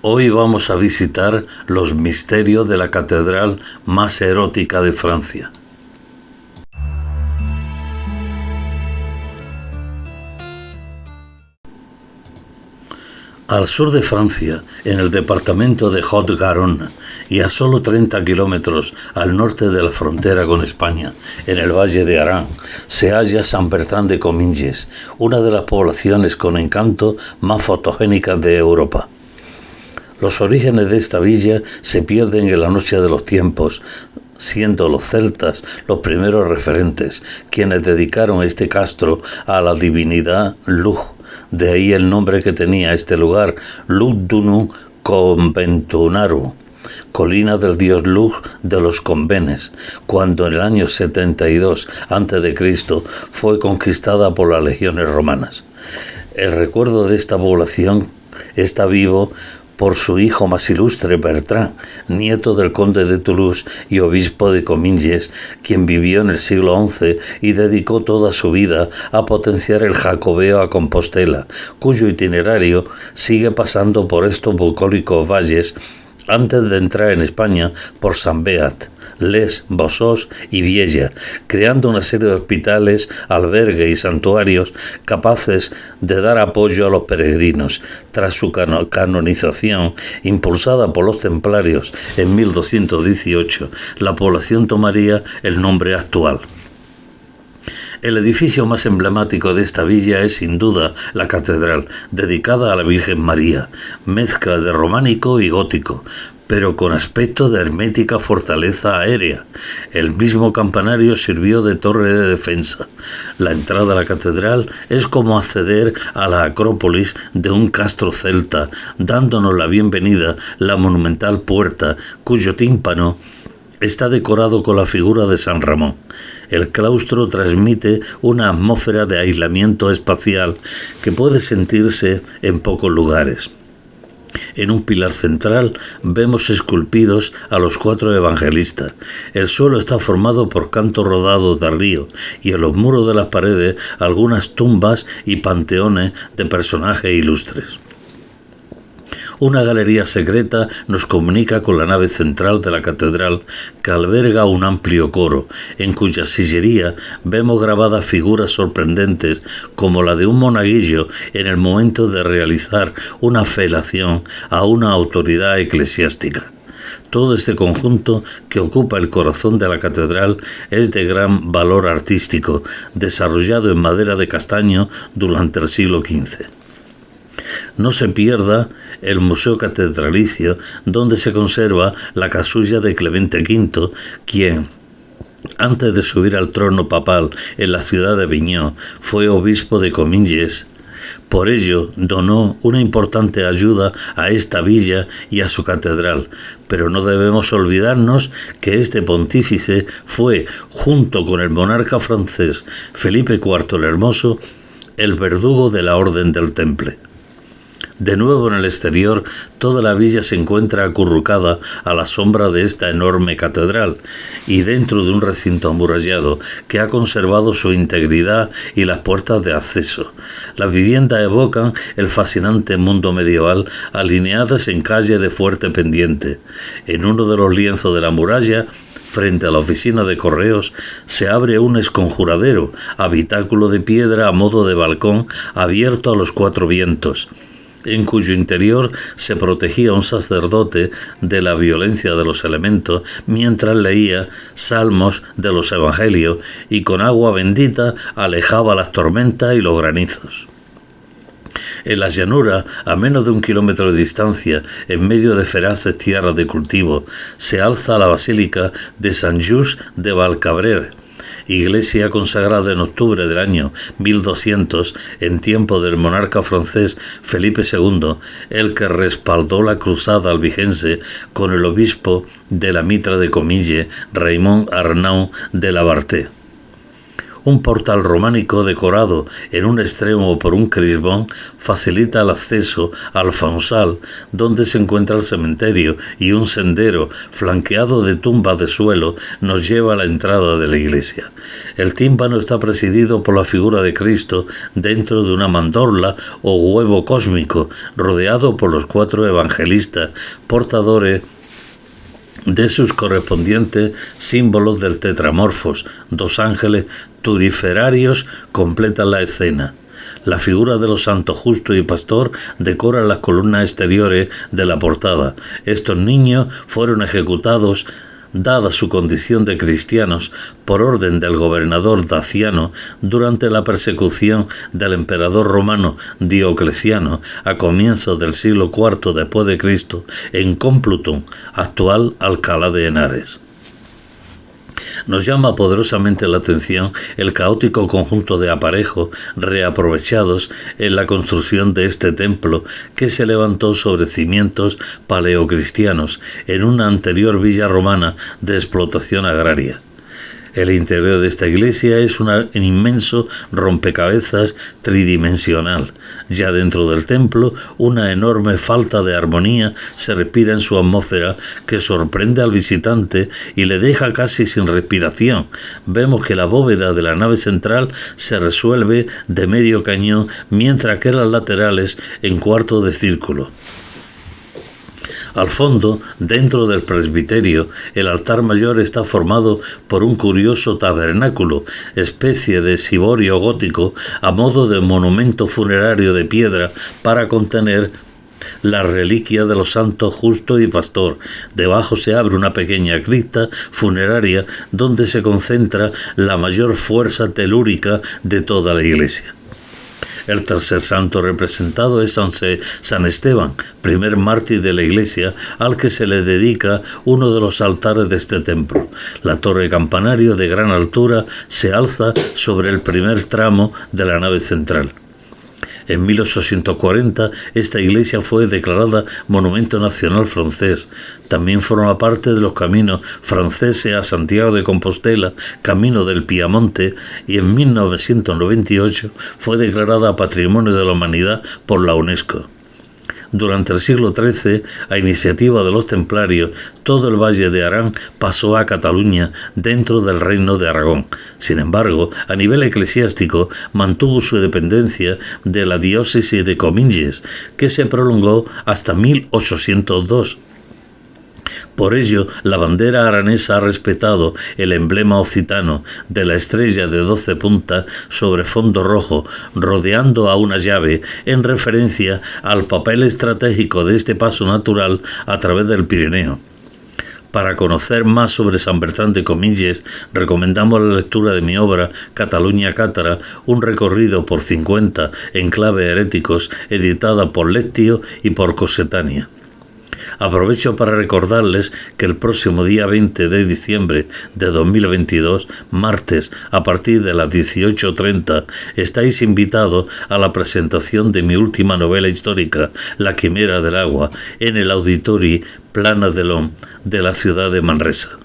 Hoy vamos a visitar los misterios de la catedral más erótica de Francia. Al sur de Francia, en el departamento de Haute-Garonne, y a solo 30 kilómetros al norte de la frontera con España, en el valle de Arán, se halla Saint-Bertrand-de-Comminges, una de las poblaciones con encanto más fotogénicas de Europa. Los orígenes de esta villa se pierden en la noche de los tiempos, siendo los celtas los primeros referentes, quienes dedicaron este castro a la divinidad Lugh. De ahí el nombre que tenía este lugar, Lugdunum Conventunarum, colina del dios Lugh de los convenes, cuando en el año 72 a.C. fue conquistada por las legiones romanas. El recuerdo de esta población está vivo por su hijo más ilustre, Bertrand, nieto del conde de Toulouse y obispo de Comminges, quien vivió en el siglo XI y dedicó toda su vida a potenciar el jacobeo a Compostela, cuyo itinerario sigue pasando por estos bucólicos valles antes de entrar en España por Saint-Beat, Les, Bossos y Viella, creando una serie de hospitales, albergues y santuarios capaces de dar apoyo a los peregrinos. Tras su canonización, impulsada por los templarios en 1218, la población tomaría el nombre actual. El edificio más emblemático de esta villa es sin duda la catedral, dedicada a la Virgen María, mezcla de románico y gótico, pero con aspecto de hermética fortaleza aérea. El mismo campanario sirvió de torre de defensa. La entrada a la catedral es como acceder a la acrópolis de un castro celta, dándonos la bienvenida la monumental puerta, cuyo tímpano está decorado con la figura de San Ramón. El claustro transmite una atmósfera de aislamiento espacial que puede sentirse en pocos lugares. En un pilar central vemos esculpidos a los 4 evangelistas. El suelo está formado por cantos rodados de río y en los muros de las paredes algunas tumbas y panteones de personajes ilustres. Una galería secreta nos comunica con la nave central de la catedral, que alberga un amplio coro, en cuya sillería vemos grabadas figuras sorprendentes como la de un monaguillo en el momento de realizar una felación a una autoridad eclesiástica. Todo este conjunto que ocupa el corazón de la catedral es de gran valor artístico, desarrollado en madera de castaño durante el siglo XV. No se pierda el Museo Catedralicio, donde se conserva la casulla de Clemente V, quien, antes de subir al trono papal en la ciudad de Aviñón, fue obispo de Comminges. Por ello, donó una importante ayuda a esta villa y a su catedral, pero no debemos olvidarnos que este pontífice fue, junto con el monarca francés Felipe IV el Hermoso, el verdugo de la Orden del Temple. De nuevo en el exterior, toda la villa se encuentra acurrucada a la sombra de esta enorme catedral y dentro de un recinto amurallado que ha conservado su integridad y las puertas de acceso. Las viviendas evocan el fascinante mundo medieval, alineadas en calles de fuerte pendiente. En uno de los lienzos de la muralla, frente a la oficina de correos, se abre un esconjuradero, habitáculo de piedra a modo de balcón abierto a los 4 vientos, en cuyo interior se protegía un sacerdote de la violencia de los elementos mientras leía salmos de los evangelios y con agua bendita alejaba las tormentas y los granizos. En la llanura, a menos de 1 kilómetro de distancia, en medio de feraces tierras de cultivo, se alza la basílica de Sant-Just de Valcabrera, iglesia consagrada en octubre del año 1200 en tiempo del monarca francés Felipe II, el que respaldó la cruzada albigense con el obispo de la Mitra de Comminges, Raymond Arnaud de la Barthé. Un portal románico decorado en un extremo por un crisbón facilita el acceso al fonsal, donde se encuentra el cementerio, y un sendero flanqueado de tumbas de suelo nos lleva a la entrada de la iglesia. El tímpano está presidido por la figura de Cristo dentro de una mandorla o huevo cósmico, rodeado por los 4 evangelistas portadores de sus correspondientes símbolos del tetramorfos. 2 ángeles turiferarios completan la escena. La figura de los santos justo y pastor decora las columnas exteriores de la portada. Estos niños fueron ejecutados, dada su condición de cristianos, por orden del gobernador Daciano durante la persecución del emperador romano Diocleciano a comienzos del siglo IV después de Cristo en Complutum, actual Alcalá de Henares. Nos llama poderosamente la atención el caótico conjunto de aparejos reaprovechados en la construcción de este templo, que se levantó sobre cimientos paleocristianos en una anterior villa romana de explotación agraria. El interior de esta iglesia es un inmenso rompecabezas tridimensional. Ya dentro del templo, una enorme falta de armonía se respira en su atmósfera que sorprende al visitante y le deja casi sin respiración. Vemos que la bóveda de la nave central se resuelve de medio cañón, mientras que las laterales en cuarto de círculo. Al fondo, dentro del presbiterio, el altar mayor está formado por un curioso tabernáculo, especie de ciborio gótico, a modo de monumento funerario de piedra para contener la reliquia de los santos justo y pastor. Debajo se abre una pequeña cripta funeraria donde se concentra la mayor fuerza telúrica de toda la iglesia. El tercer santo representado es San Esteban, primer mártir de la iglesia, al que se le dedica uno de los altares de este templo. La torre campanario de gran altura se alza sobre el primer tramo de la nave central. En 1840 esta iglesia fue declarada Monumento Nacional francés. También forma parte de los caminos franceses a Santiago de Compostela, Camino del Piamonte, y en 1998 fue declarada Patrimonio de la Humanidad por la UNESCO. Durante el siglo XIII, a iniciativa de los templarios, todo el Valle de Arán pasó a Cataluña dentro del Reino de Aragón. Sin embargo, a nivel eclesiástico, mantuvo su dependencia de la diócesis de Comminges, que se prolongó hasta 1802. Por ello, la bandera aranesa ha respetado el emblema occitano de la estrella de 12 puntas sobre fondo rojo, rodeando a una llave, en referencia al papel estratégico de este paso natural a través del Pirineo. Para conocer más sobre San Bertrand de Comminges, recomendamos la lectura de mi obra Cataluña Cátara, un recorrido por 50 enclaves heréticos, editada por Lectio y por Cossetania. Aprovecho para recordarles que el próximo día 20 de diciembre de 2022, martes, a partir de las 18:30, estáis invitados a la presentación de mi última novela histórica, La Quimera del Agua, en el Auditori Plana de l'Om de la ciudad de Manresa.